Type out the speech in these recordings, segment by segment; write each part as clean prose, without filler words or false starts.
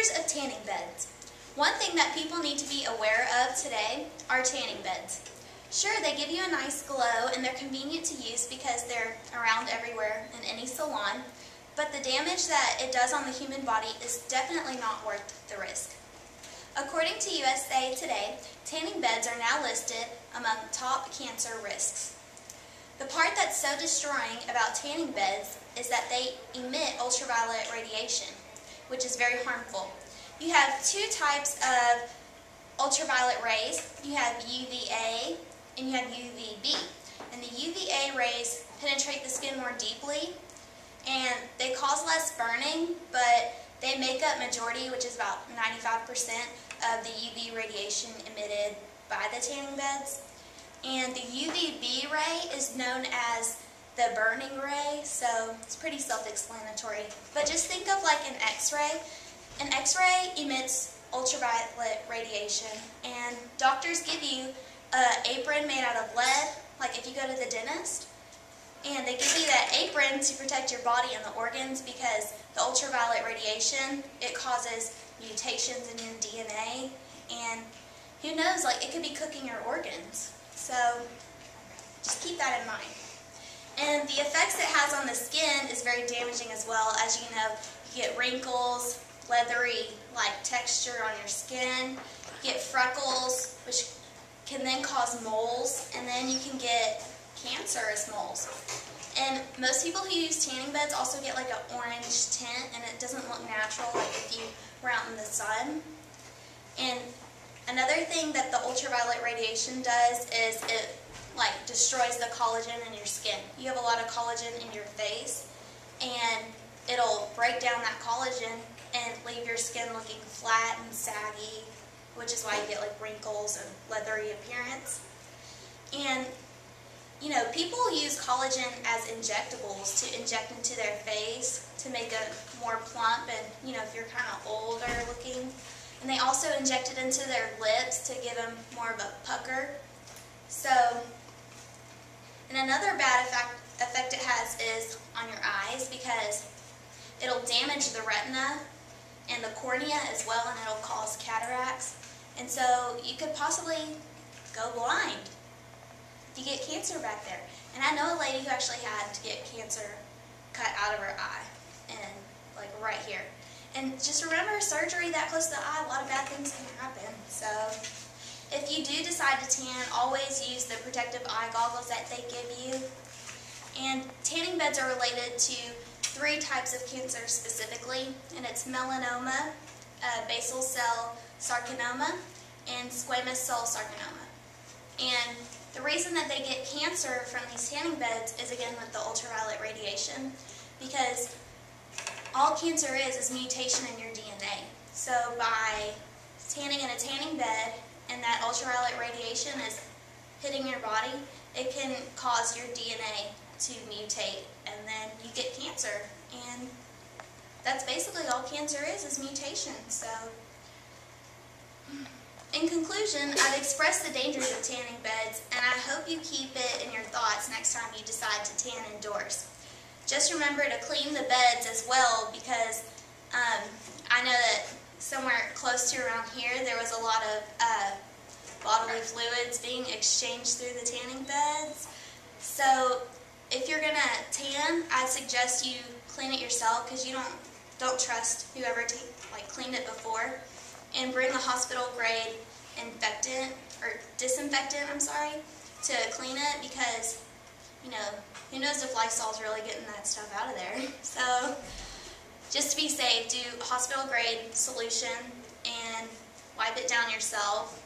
Dangers of tanning beds. One thing that people need to be aware of today are tanning beds. Sure, they give you a nice glow and they're convenient to use because they're around everywhere in any salon, but the damage that it does on the human body is definitely not worth the risk. According to USA Today, tanning beds are now listed among top cancer risks. The part that's so destroying about tanning beds is that they emit ultraviolet radiation, which is very harmful. You have two types of ultraviolet rays. You have UVA and you have UVB. And the UVA rays penetrate the skin more deeply and they cause less burning, but they make up majority, which is about 95% of the UV radiation emitted by the tanning beds. And the UVB ray is known as the burning ray, so it's pretty self-explanatory. But just think of like an X-ray. An X-ray emits ultraviolet radiation, and doctors give you an apron made out of lead, like if you go to the dentist, and they give you that apron to protect your body and the organs because the ultraviolet radiation, it causes mutations in your DNA, and who knows, like it could be cooking your organs. So just keep that in mind. And the effects it has on the skin is very damaging as well. As you know, you get wrinkles, leathery like texture on your skin, you get freckles, which can then cause moles, and then you can get cancerous moles. And most people who use tanning beds also get like an orange tint, and it doesn't look natural like if you were out in the sun. And another thing that the ultraviolet radiation does is it like destroys the collagen in your skin. You have a lot of collagen in your face, and it'll break down that collagen and leave your skin looking flat and saggy, which is why you get like wrinkles and leathery appearance. And you know, people use collagen as injectables to inject into their face to make it more plump, and you know, if you're kind of older looking. And they also inject it into their lips to give them more of a pucker. So, and another bad effect it has is on your eyes, because it'll damage the retina and the cornea as well, and it'll cause cataracts. And so you could possibly go blind if you get cancer back there. And I know a lady who actually had to get cancer cut out of her eye, and like right here. And just remember, surgery that close to the eye, a lot of bad things can happen. So if you do decide to tan, always use the protective eye goggles that they give you. And tanning beds are related to 3 types of cancer specifically, and it's melanoma, basal cell carcinoma, and squamous cell carcinoma. And the reason that they get cancer from these tanning beds is again with the ultraviolet radiation, because all cancer is mutation in your DNA. So by tanning in a tanning bed and that ultraviolet radiation is hitting your body, it can cause your DNA to mutate, and then you get cancer. And that's basically all cancer is mutation. So in conclusion, I've expressed the dangers of tanning beds, and I hope you keep it in your thoughts next time you decide to tan indoors. Just remember to clean the beds as well, because I know that somewhere close to around here there was a lot of bodily fluids being exchanged through the tanning beds. So if you're going to tan, I'd suggest you clean it yourself, because you don't trust whoever cleaned it before. And bring a hospital grade disinfectant, to clean it, because you know, who knows if Lysol's really getting that stuff out of there. So just to be safe, do hospital grade solution and wipe it down yourself,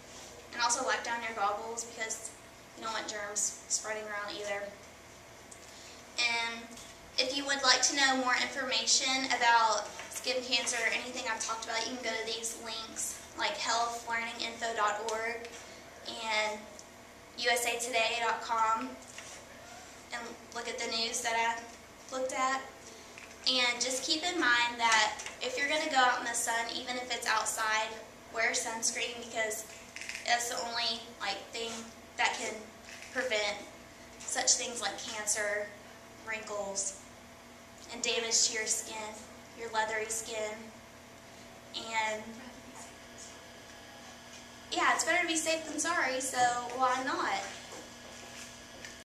and also wipe down your goggles because you don't want germs spreading around either. And if you would like to know more information about skin cancer or anything I've talked about, you can go to these links like healthlearninginfo.org and usatoday.com and look at the news that I looked at. And just keep in mind that if you're going to go out in the sun, even if it's outside, wear sunscreen, because that's the only thing that can prevent such things like cancer, wrinkles, and damage to your skin, your leathery skin. and yeah, it's better to be safe than sorry, so why not?